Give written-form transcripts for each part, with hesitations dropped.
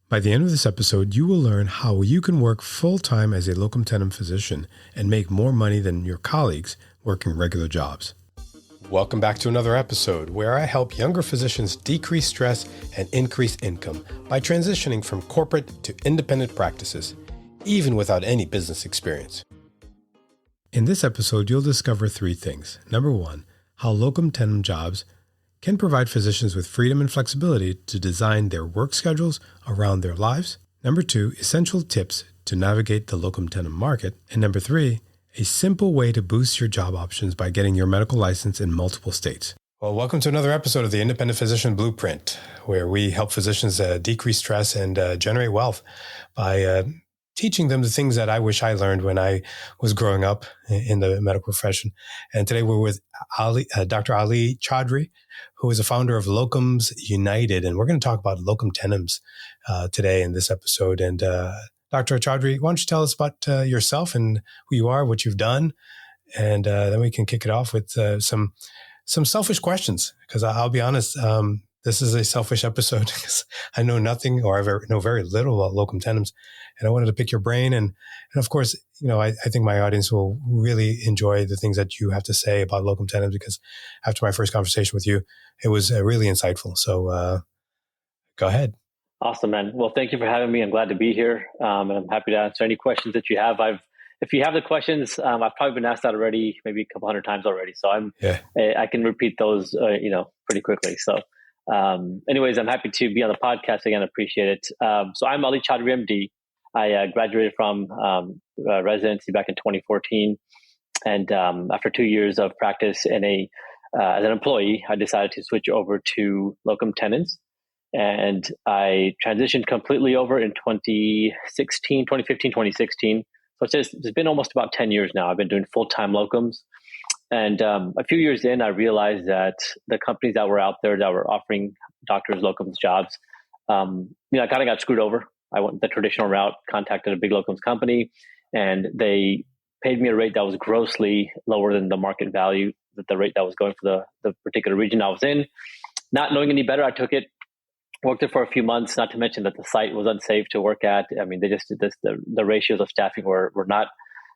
By the end of this episode, you will learn how you can work full-time as a locum tenens physician and make more money than your colleagues working regular jobs. Welcome back to another episode where I help younger physicians decrease stress and increase income by transitioning from corporate to independent practices, even without any business experience. In this episode, you'll discover three things. Number one, how locum tenens jobs can provide physicians with freedom and flexibility to design their work schedules around their lives. Number two, essential tips to navigate the locum tenens market. And number three, a simple way to boost your job options by getting your medical license in multiple states. Well, welcome to another episode of the Independent Physician Blueprint, where we help physicians decrease stress and generate wealth by teaching them the things that I wish I learned when I was growing up in the medical profession. And today we're with Dr. Ali Chaudhry, who is the founder of Locums United. And we're going to talk about locum tenens today in this episode. And Dr. Chaudhry, why don't you tell us about yourself and who you are, what you've done, and then we can kick it off with some selfish questions. Because I'll be honest, this is a selfish episode because I know nothing or I know very little about locum tenens. And I wanted to pick your brain. And of course, you know, I think my audience will really enjoy the things that you have to say about locum tenens because after my first conversation with you, it was really insightful. So go ahead. Awesome, man. Well, thank you for having me. I'm glad to be here. And I'm happy to answer any questions that you have. If you have the questions, I've probably been asked that already, maybe a couple hundred times already. So I can repeat those, pretty quickly. So anyways, I'm happy to be on the podcast again. I appreciate it. So I'm Ali Chaudhry, MD. I graduated from residency back in 2014. And after 2 years of practice as an employee, I decided to switch over to locum tenens. And I transitioned completely over in 2015, 2016. So it's been almost about 10 years now. I've been doing full-time locums. And a few years in, I realized that the companies that were out there that were offering doctors locums jobs, I kind of got screwed over. I went the traditional route, contacted a big locums company, and they paid me a rate that was grossly lower than the market value, the rate that was going for the particular region I was in. Not knowing any better, I took it, worked there for a few months, not to mention that the site was unsafe to work at. I mean, they just did this, the ratios of staffing were not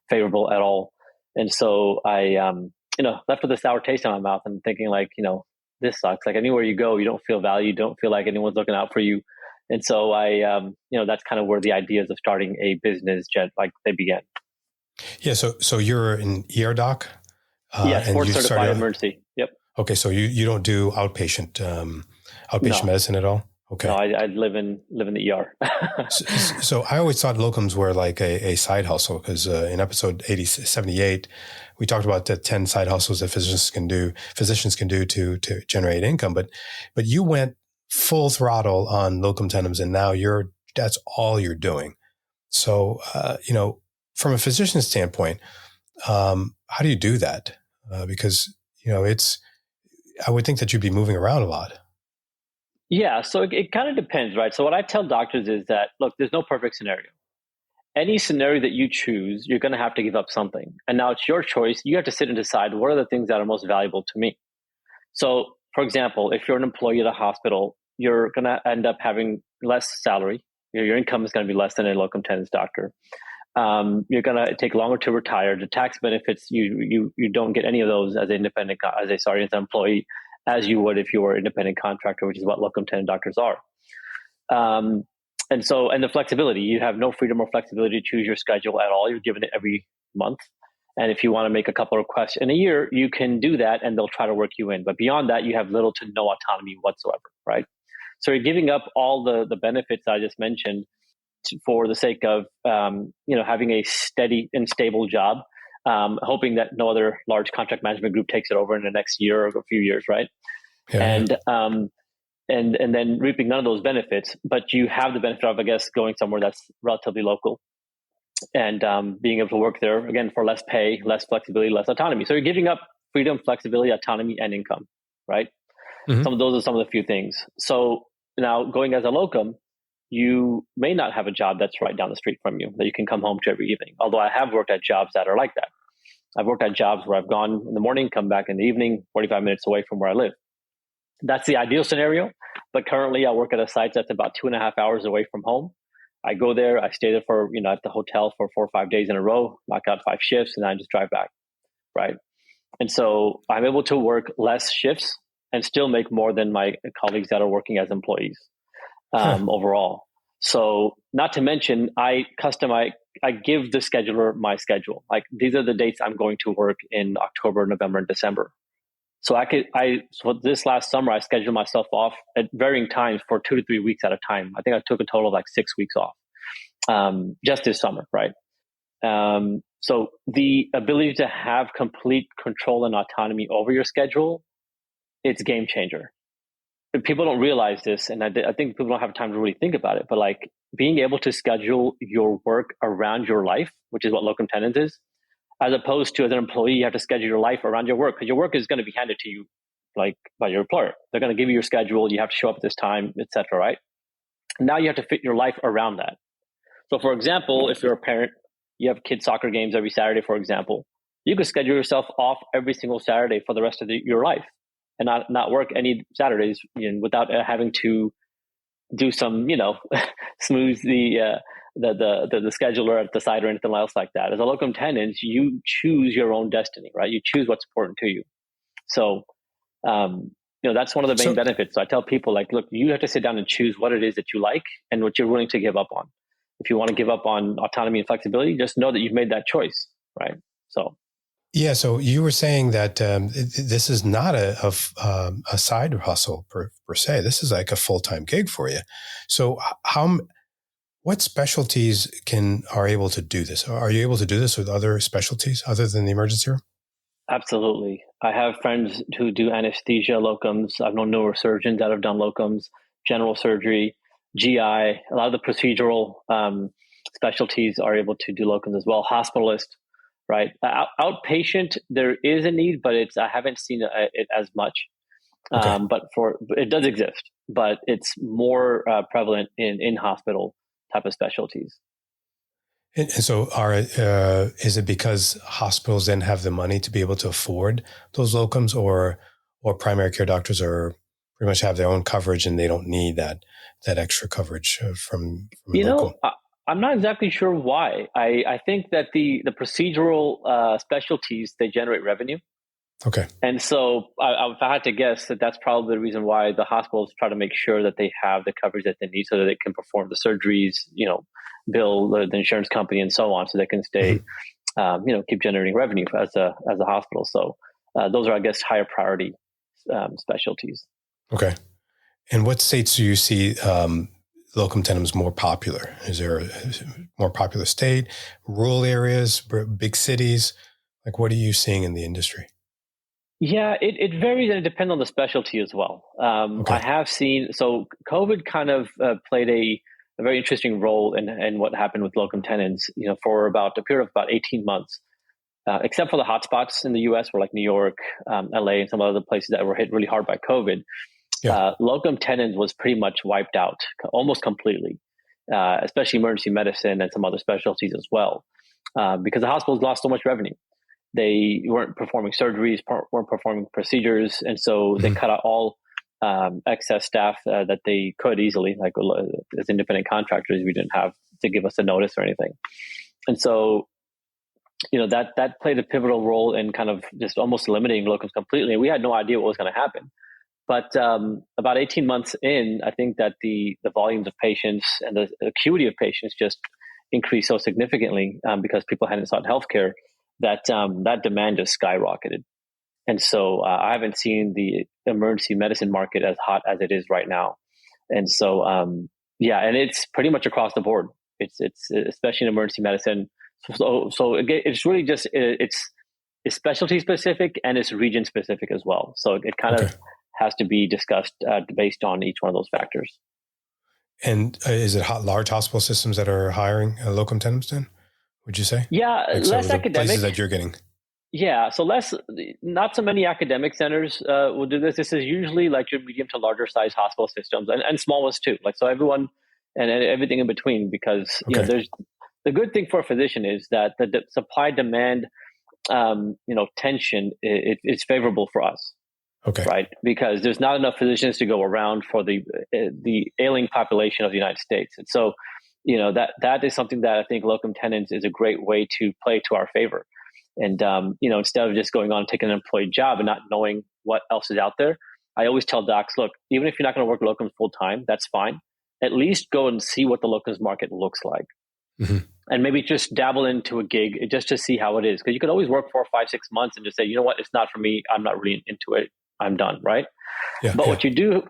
favorable at all. And so I, left with a sour taste in my mouth and thinking like, this sucks. Like anywhere you go, you don't feel valued, don't feel like anyone's looking out for you. And so that's kind of where the ideas of starting a business they began. Yeah. So you're an ER doc? Yes, board certified emergency. Yep. Okay. So you don't do outpatient medicine at all? Okay. No, I live in the ER. So I always thought locums were like a side hustle because in episode 78, we talked about the 10 side hustles that physicians can do to generate income. But you went full throttle on locum tenens and now that's all you're doing. So, from a physician standpoint, how do you do that? Because, I would think that you'd be moving around a lot. Yeah, so it kind of depends, right? So what I tell doctors is that, look, there's no perfect scenario. Any scenario that you choose, you're going to have to give up something. And now it's your choice. You have to sit and decide what are the things that are most valuable to me. So, for example, if you're an employee at a hospital, you're going to end up having less salary. Your income is going to be less than a locum tenens doctor. You're going to take longer to retire. The tax benefits, you don't get any of those as an employee, as you would if you were an independent contractor, which is what locum tenens doctors are. And the flexibility, you have no freedom or flexibility to choose your schedule at all. You're given it every month. And if you want to make a couple of requests in a year, you can do that and they'll try to work you in. But beyond that, you have little to no autonomy whatsoever, right? So you're giving up all the benefits I just mentioned for the sake of, having a steady and stable job, hoping that no other large contract management group takes it over in the next year or a few years, right? Yeah. And then reaping none of those benefits, but you have the benefit of, I guess, going somewhere that's relatively local and being able to work there, again, for less pay, less flexibility, less autonomy. So you're giving up freedom, flexibility, autonomy, and income, right? Mm-hmm. Those are some of the few things. So now going as a locum, you may not have a job that's right down the street from you that you can come home to every evening. Although I have worked at jobs that are like that. I've worked at jobs where I've gone in the morning, come back in the evening, 45 minutes away from where I live. That's the ideal scenario. But currently I work at a site that's about 2.5 hours away from home. I go there, I stay there for, at the hotel for 4 or 5 days in a row, knock out 5 shifts, and I just drive back. Right. And so I'm able to work less shifts and still make more than my colleagues that are working as employees overall. So not to mention, I give the scheduler my schedule. Like, these are the dates I'm going to work in October, November, and December. So so this last summer, I scheduled myself off at varying times for 2 to 3 weeks at a time. I think I took a total of like 6 weeks off just this summer. Right. So the ability to have complete control and autonomy over your schedule, it's game changer. But people don't realize this, and I think people don't have time to really think about it, but like, being able to schedule your work around your life, which is what Locum Tenens is, as opposed to as an employee, you have to schedule your life around your work, because your work is going to be handed to you like by your employer. They're going to give you your schedule. You have to show up at this time, etc. Right? Now you have to fit your life around that. So for example, if you're a parent, you have kids' soccer games every Saturday, for example, you could schedule yourself off every single Saturday for the rest of your life and not work any Saturdays without having to do some, smooth the scheduler at the side or anything else like that. As a locum tenens, you choose your own destiny, right? You choose what's important to you. So, that's one of the main benefits. So I tell people, like, look, you have to sit down and choose what it is that you like and what you're willing to give up on. If you want to give up on autonomy and flexibility, just know that you've made that choice, right? So. Yeah. So you were saying that this is not a side hustle per se. This is like a full-time gig for you. So what specialties are able to do this? Are you able to do this with other specialties other than the emergency room? Absolutely. I have friends who do anesthesia locums. I've known neurosurgeons that have done locums, general surgery, GI. A lot of the procedural specialties are able to do locums as well. Hospitalist, right? Outpatient, there is a need, but I haven't seen it as much. Okay. But it does exist, but it's more prevalent in hospital type of specialties. And so is it because hospitals then have the money to be able to afford those locums, or primary care doctors are pretty much have their own coverage and they don't need that extra coverage from locum? I'm not exactly sure why. I think that the procedural specialties, they generate revenue. Okay. And so if I had to guess, that's probably the reason why the hospitals try to make sure that they have the coverage that they need so that they can perform the surgeries, bill the insurance company and so on, so they can stay, keep generating revenue as a hospital. So those are, I guess, higher priority specialties. Okay. And what states do you see locum tenens more popular? Is there a more popular state, rural areas, big cities? Like, what are you seeing in the industry? Yeah, it varies, and it depends on the specialty as well. Okay. I have seen, so COVID kind of played a very interesting role in what happened with locum tenens, for about a period of about 18 months, except for the hotspots in the US, where like New York, LA, and some other places that were hit really hard by COVID. Yeah. Locum tenens was pretty much wiped out almost completely, especially emergency medicine and some other specialties as well, because the hospitals lost so much revenue. They weren't performing surgeries, weren't performing procedures, and so they cut out all excess staff that they could easily, like as independent contractors. We didn't have to give us a notice or anything. And so, that played a pivotal role in kind of just almost eliminating locums completely. We had no idea what was going to happen. But about 18 months in, I think that the volumes of patients and the acuity of patients just increased so significantly because people hadn't sought healthcare, that demand just skyrocketed. And so I haven't seen the emergency medicine market as hot as it is right now. And so, and it's pretty much across the board. It's especially in emergency medicine. So again, it's really just, it's specialty specific and it's region specific as well. So it kind of has to be discussed based on each one of those factors. And is it large hospital systems that are hiring locum tenens then, would you say? Yeah, like less academic. Places that you're getting. Yeah, so not so many academic centers will do this. This is usually like your medium to larger size hospital systems and small ones too. Like, so everyone and everything in between, because there's the good thing for a physician is that the supply demand tension it's favorable for us. Okay. right? Because there's not enough physicians to go around for the ailing population of the United States. And so, that is something that I think locum tenens is a great way to play to our favor. And, instead of just going on and taking an employed job and not knowing what else is out there, I always tell docs, look, even if you're not going to work locums full time, that's fine. At least go and see what the locums market looks like. Mm-hmm. And maybe just dabble into a gig just to see how it is. Because you could always work 4, 5, 6 months and just say, you know what, it's not for me. I'm not really into it. I'm done, right? Yeah, but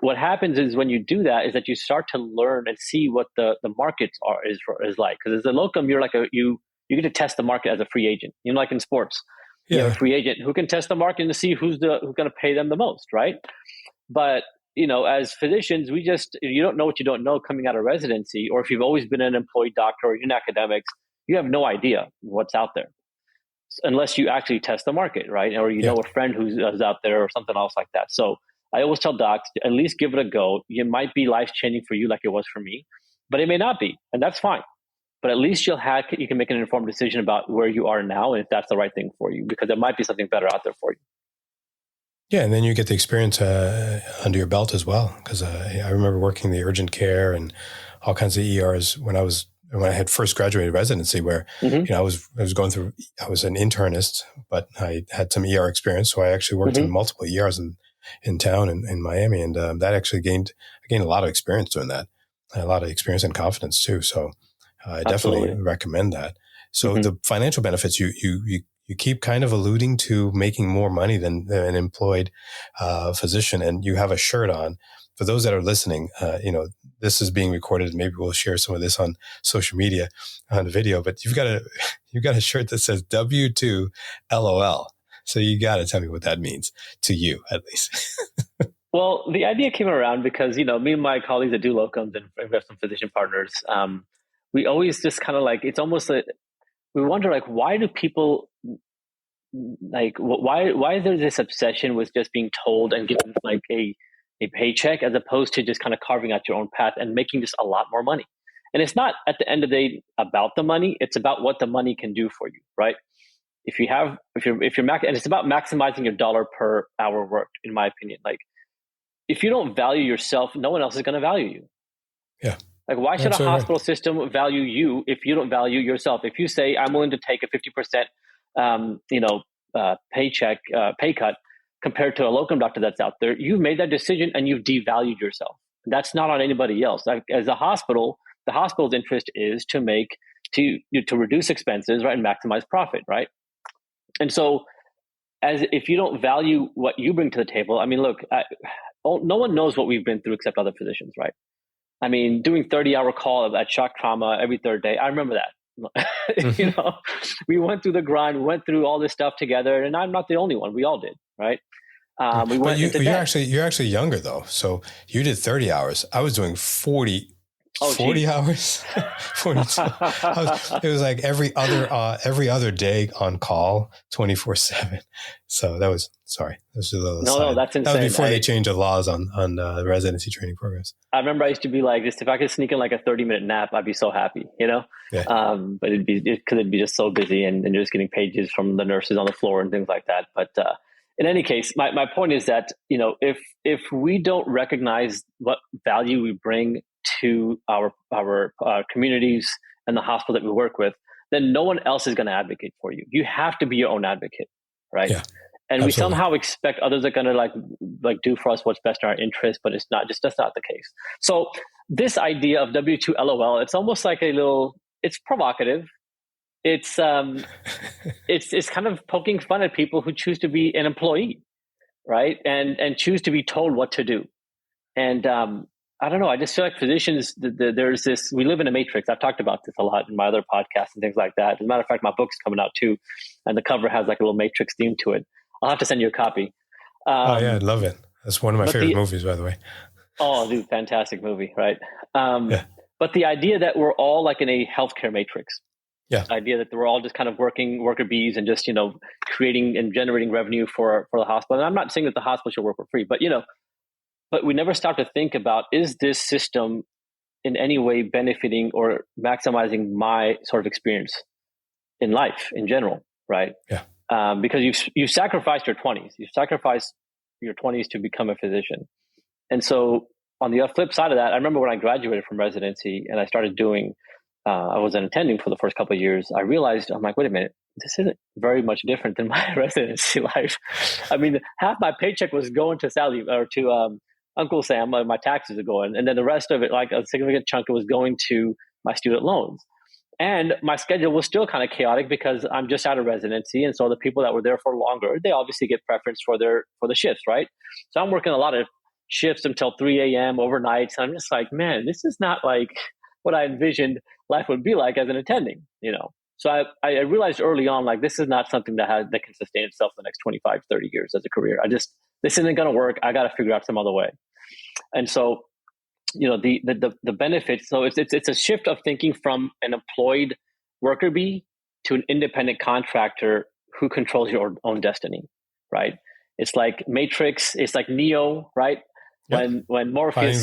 what happens is when you do that is that you start to learn and see what the markets is like. Because as a locum, you're like you get to test the market as a free agent. Like in sports, you have a free agent who can test the market to see who's going to pay them the most, right? But as physicians, you don't know what you don't know coming out of residency, or if you've always been an employed doctor or in academics, you have no idea what's out there unless you actually test the market, right? Or know a friend who's out there or something else like that. So I always tell docs, at least give it a go. It might be life-changing for you like it was for me, but it may not be, and that's fine. But at least you can make an informed decision about where you are now and if that's the right thing for you, because there might be something better out there for you. Yeah, and then you get the experience under your belt as well. Because I remember working the urgent care and all kinds of ERs when I had first graduated residency, where I was I was an internist, but I had some ER experience, so I actually worked in multiple ERs in town in Miami, and that actually gained a lot of experience doing that, a lot of experience and confidence too. So I definitely recommend that. So the financial benefits you keep kind of alluding to making more money than an employed physician, and you have a shirt on. For those that are listening, this is being recorded. Maybe we'll share some of this on social media on the video. But you've got a shirt that says W2 LOL. So you got to tell me what that means to you, at least. Well, the idea came around because me and my colleagues that do locums and we have some physician partners. We always just kind of it's almost like we wonder why do people why is there this obsession with just being told and given a paycheck as opposed to just kind of carving out your own path and making just a lot more money. And it's not at the end of the day about the money. It's about what the money can do for you, right? If you're and it's about maximizing your dollar per hour worked, in my opinion. If you don't value yourself, no one else is going to value you. Yeah. Why should a hospital system value you if you don't value yourself? If you say, I'm willing to take a 50%, pay cut compared to a locum doctor that's out there, you've made that decision and you've devalued yourself. That's not on anybody else. As a hospital, the hospital's interest is to reduce expenses, right, and maximize profit, right? And so, if you don't value what you bring to the table, I mean, look, no one knows what we've been through except other physicians, right? I mean, doing 30-hour call at shock trauma every third day, I remember that. We went through the grind, we went through all this stuff together, and I'm not the only one. We all did, right? But you're actually younger though. So you did 30 hours. I was doing 40 hours, 42. It was like every other day on call, 24/7. So that was a little aside. No, that's insane. That was before they changed the laws on the residency training programs. I remember I used to be just if I could sneak in a 30-minute nap, I'd be so happy, Yeah. But it'd be just so busy and you're just getting pages from the nurses on the floor and things like that. But in any case, my point is that, if we don't recognize what value we bring to our communities and the hospital that we work with, then no one else is going to advocate for you. You have to be your own advocate, right? Yeah, and absolutely. We somehow expect others are going to do for us what's best in our interest, but that's not the case. So this idea of W2 LOL, it's almost like it's provocative. It's kind of poking fun at people who choose to be an employee, right? And choose to be told what to do. And I don't know. I just feel like physicians, there's this, we live in a matrix. I've talked about this a lot in my other podcasts and things like that. As a matter of fact, my book's coming out too. And the cover has a little matrix theme to it. I'll have to send you a copy. Yeah, I'd love it. That's one of my favorite movies, by the way. Oh, dude, fantastic movie, right? Yeah. But the idea that we're all in a healthcare matrix. Yeah. The idea that we're all just kind of worker bees and just, creating and generating revenue for the hospital. And I'm not saying that the hospital should work for free, but, but we never stop to think about, is this system in any way benefiting or maximizing my sort of experience in life in general, right? Yeah. Because you've sacrificed your 20s, you've sacrificed your 20s to become a physician. And so on the flip side of that, I remember when I graduated from residency and I started doing, I wasn't attending for the first couple of years. I realized, I'm like, wait a minute, this isn't very much different than my residency life. I mean, half my paycheck was going to Sally or to Uncle Sam, my taxes are going. And then the rest of it, like a significant chunk, was going to my student loans. And my schedule was still kind of chaotic because I'm just out of residency. And so the people that were there for longer, they obviously get preference for the shifts, right? So I'm working a lot of shifts until 3 a.m. overnight. And I'm just like, man, this is not like what I envisioned life would be like as an attending, you know? So I realized early on, like, this is not something that can sustain itself for the next 25, 30 years as a career. This isn't going to work. I got to figure out some other way. And so, you know, the benefits. So it's a shift of thinking from an employed worker bee to an independent contractor who controls your own destiny, right? It's like Matrix. It's like Neo, right? Yep. When Morpheus,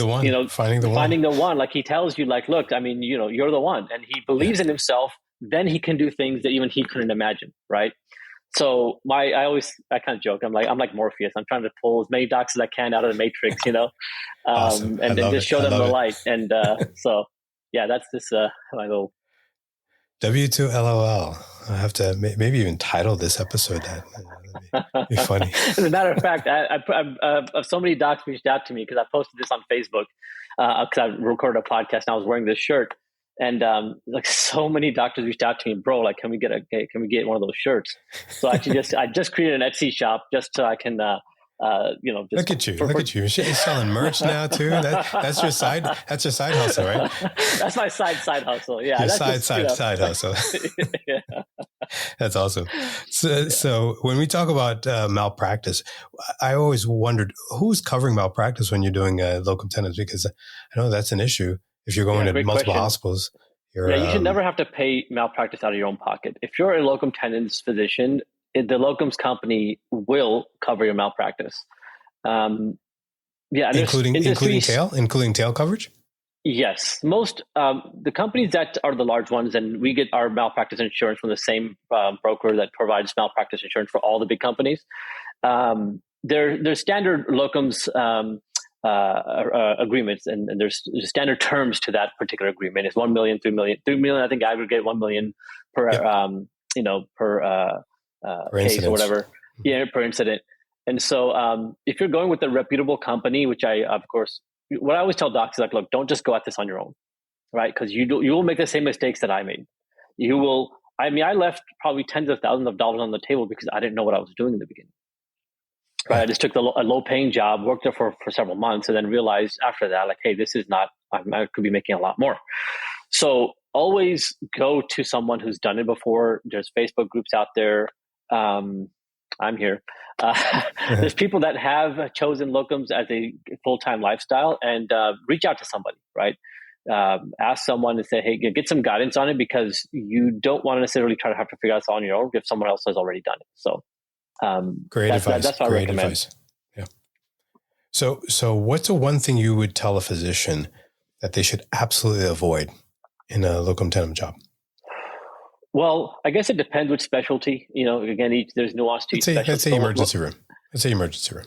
finding the one, like he tells you, like, look, I mean, you know, you're the one, and he believes in himself. Then he can do things that even he couldn't imagine, right? So I kind of joke. I'm like Morpheus. I'm trying to pull as many docs as I can out of the Matrix, you know, awesome. And then just show them the light. And so, yeah, that's this my little W2LOL. I have to maybe even title this episode that. That'd be funny. As a matter of fact, so many docs reached out to me because I posted this on Facebook because I recorded a podcast and I was wearing this shirt. And like so many doctors reached out to me, bro, like, can we get one of those shirts? So I just created an Etsy shop just so I can, just look at you. You're selling merch now too. That's your side hustle, right? That's my side hustle. Yeah. Your side hustle. Yeah. That's awesome. So when we talk about malpractice, I always wondered who's covering malpractice when you're doing locum tenens, because I know that's an issue. If you're going to multiple hospitals, you should never have to pay malpractice out of your own pocket. If you're a locum tenens physician, the locums company will cover your malpractice. Including tail coverage. Yes, most the companies that are the large ones, and we get our malpractice insurance from the same broker that provides malpractice insurance for all the big companies. There's standard locums agreements, and there's standard terms to that particular agreement. It's 1 million, 3 million, 3 million. I think aggregate 1 million per per case or whatever. Yeah, per incident. And so if you're going with a reputable company, which what I always tell docs is like, look, don't just go at this on your own, right? Because you will make the same mistakes that I made. I left probably tens of thousands of dollars on the table because I didn't know what I was doing in the beginning. Right. I just took a low paying job, worked there for several months, and then realized after that, like, hey, this is not, I could be making a lot more. So always go to someone who's done it before. There's Facebook groups out there. I'm here. There's people that have chosen locums as a full-time lifestyle, and reach out to somebody, right? Ask someone and say, hey, get some guidance on it, because you don't want to necessarily try to have to figure out this on your own if someone else has already done it. So great advice. That's what I recommend. Advice. Yeah. So what's the one thing you would tell a physician that they should absolutely avoid in a locum tenens job? Well, I guess it depends which specialty. You know, again, there's nuance to each specialty. Let's say emergency room. Let's say emergency room.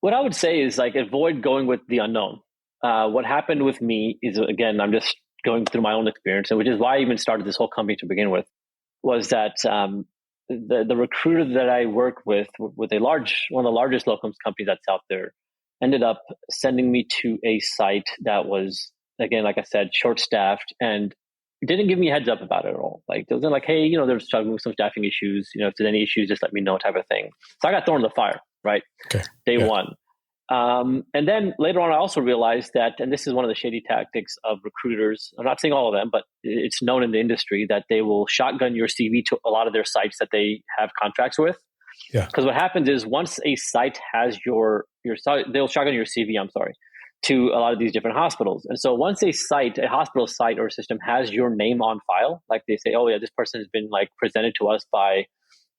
What I would say is, like, avoid going with the unknown. What happened with me is, again, I'm just going through my own experience, and which is why I even started this whole company to begin with, was that the recruiter that I work with one of the largest locums companies that's out there, ended up sending me to a site that was, again, like I said, short-staffed, and didn't give me a heads up about it at all. Like, it wasn't like, hey, you know, they're struggling with some staffing issues. You know, if there's any issues, just let me know, type of thing. So I got thrown in the fire, right? Okay. Day one. And then later on, I also realized that, and this is one of the shady tactics of recruiters, I'm not saying all of them, but it's known in the industry, that they will shotgun your CV to a lot of their sites that they have contracts with. Yeah. Because what happens is, once a site has your site, they'll shotgun your CV, to a lot of these different hospitals. And so once a hospital site or system has your name on file, like they say, oh yeah, this person has been like presented to us by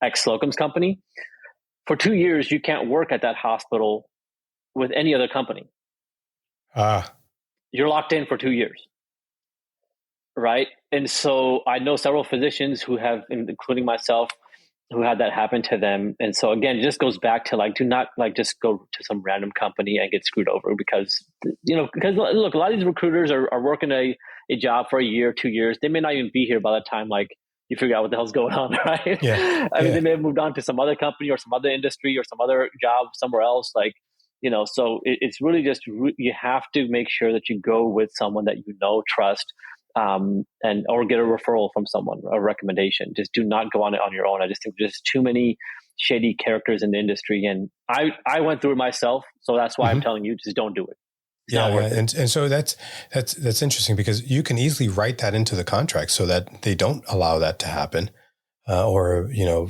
X locums company, for 2 years, you can't work at that hospital with any other company. You're locked in for 2 years. Right. And so I know several physicians who have, including myself, who had that happen to them. And so again, it just goes back to like, do not like just go to some random company and get screwed over because look, a lot of these recruiters are working a job for a year, 2 years. They may not even be here by the time like you figure out what the hell's going on, right? Yeah. I mean, they may have moved on to some other company or some other industry or some other job somewhere else. Like, so it's really just, you have to make sure that you go with someone that trust, or get a referral from someone, a recommendation. Just do not go on it on your own. I just think there's too many shady characters in the industry, and I went through it myself, so that's why I'm telling you, just don't do it. It's not worth it. And so that's interesting because you can easily write that into the contract so that they don't allow that to happen, or you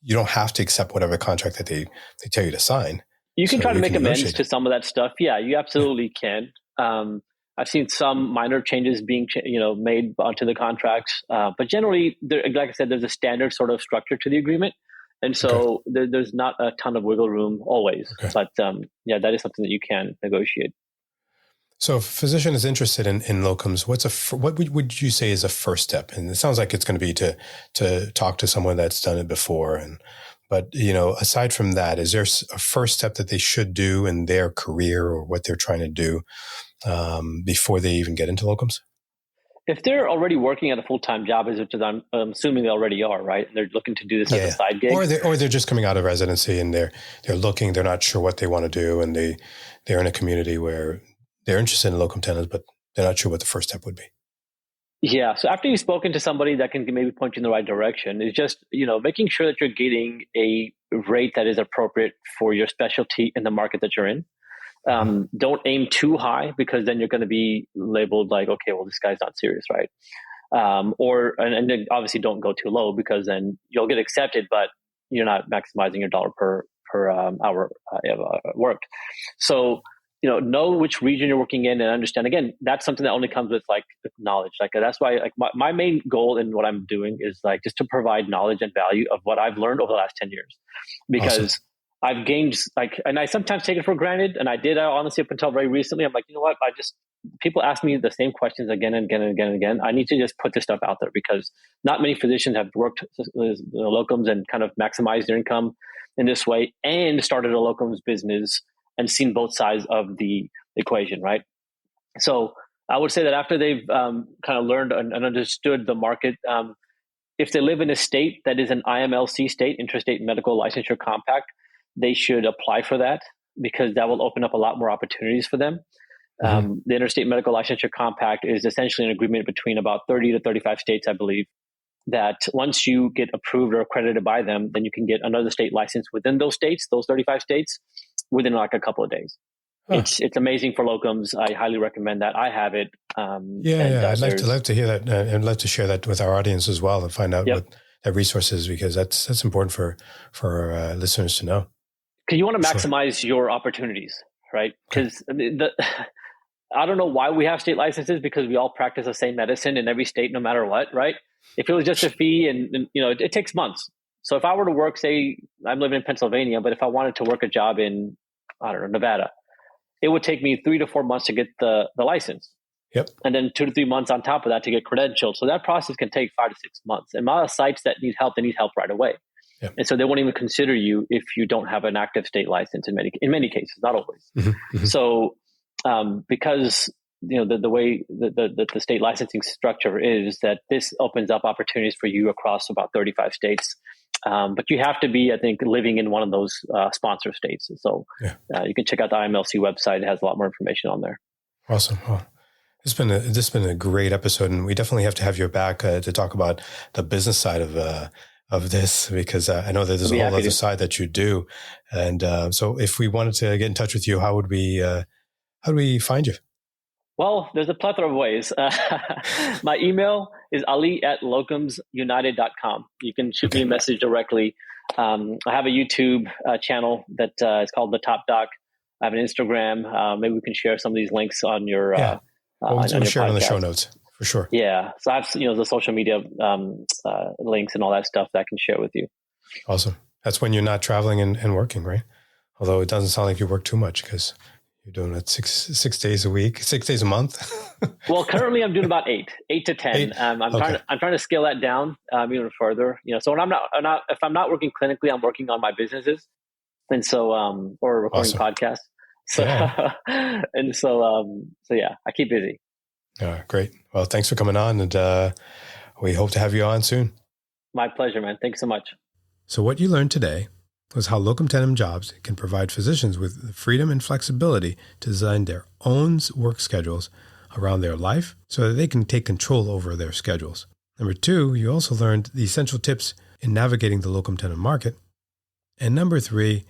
don't have to accept whatever contract that they tell you to sign. You can try to make amends to some of that stuff. Yeah, you absolutely can. I've seen some minor changes being made onto the contracts, but generally, like I said, there's a standard sort of structure to the agreement, and so there's not a ton of wiggle room always. Okay. But that is something that you can negotiate. So if a physician is interested in locums, what would you say is a first step? And it sounds like it's going to be to talk to someone that's done it before. But aside from that, is there a first step that they should do in their career or what they're trying to do before they even get into locums? If they're already working at a full-time job, which I'm assuming they already are, right? And they're looking to do this as a side gig, or they're just coming out of residency and they're looking, they're not sure what they want to do, and they're in a community where they're interested in locum tenens, but they're not sure what the first step would be. Yeah. So after you've spoken to somebody that can maybe point you in the right direction, is just, making sure that you're getting a rate that is appropriate for your specialty in the market that you're in. Don't aim too high because then you're going to be labeled like, okay, well, this guy's not serious, right? And then obviously don't go too low because then you'll get accepted, but you're not maximizing your dollar per hour worked. So, know which region you're working in and understand. Again, that's something that only comes with like knowledge. Like that's why like my main goal in what I'm doing is like just to provide knowledge and value of what I've learned over the last 10 years, because I've gained and I sometimes take it for granted. And I did honestly up until very recently. I'm like, you know what? People ask me the same questions again and again and again and again. I need to just put this stuff out there because not many physicians have worked locums and kind of maximized their income in this way and started a locums business and seen both sides of the equation, right? So I would say that after they've kind of learned and understood the market, if they live in a state that is an IMLC state, Interstate Medical Licensure Compact, they should apply for that because that will open up a lot more opportunities for them. The Interstate Medical Licensure Compact is essentially an agreement between about 30 to 35 states, I believe, that once you get approved or accredited by them, then you can get another state license within those states, those 35 states, within like a couple of days. It's amazing for locums. I highly recommend that. I have it. I'd love to hear that and love to share that with our audience as well and find out what that resource is, because that's important for our listeners to know. Because you want to maximize your opportunities, right? Because I don't know why we have state licenses, because we all practice the same medicine in every state, no matter what, right? If it was just a fee and it takes months. So if I were to work, say I'm living in Pennsylvania, but if I wanted to work a job in, I don't know, Nevada, it would take me 3 to 4 months to get the license. Yep. And then 2 to 3 months on top of that to get credentialed. So that process can take 5 to 6 months. And a lot of sites that need help, they need help right away. Yep. And so they won't even consider you if you don't have an active state license in many cases, not always. So because the way the state licensing structure is, that this opens up opportunities for you across about 35 states. But you have to be, I think, living in one of those sponsor states. So you can check out the IMLC website. It has a lot more information on there. Awesome. Well, this has been a great episode, and we definitely have to have you back to talk about the business side of this, because I know that there's a whole other side that you do. And so if we wanted to get in touch with you, how would we find you? Well, there's a plethora of ways. My email is ali@locumsunited.com. You can shoot me a message directly. I have a YouTube channel that is called The Top Doc. I have an Instagram. Maybe we can share some of these links on your we'll share it on the show notes for sure. Yeah. So I have the social media links and all that stuff that I can share with you. Awesome. That's when you're not traveling and working, right? Although it doesn't sound like you work too much, because You're doing it six days a week, 6 days a month? Well, currently I'm doing about eight to 10. I'm trying to scale that down even further. So when if I'm not working clinically, I'm working on my businesses, and so or recording podcasts. So and so yeah, I keep busy. Great. Well, thanks for coming on, and we hope to have you on soon. My pleasure, man. Thanks so much. So what you learned today was how locum tenens jobs can provide physicians with the freedom and flexibility to design their own work schedules around their life so that they can take control over their schedules. Number 2, you also learned the essential tips in navigating the locum tenens market. And number 3,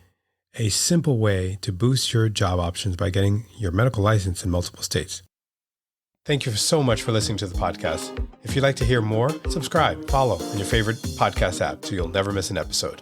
a simple way to boost your job options by getting your medical license in multiple states. Thank you so much for listening to the podcast. If you'd like to hear more, subscribe, follow in your favorite podcast app so you'll never miss an episode.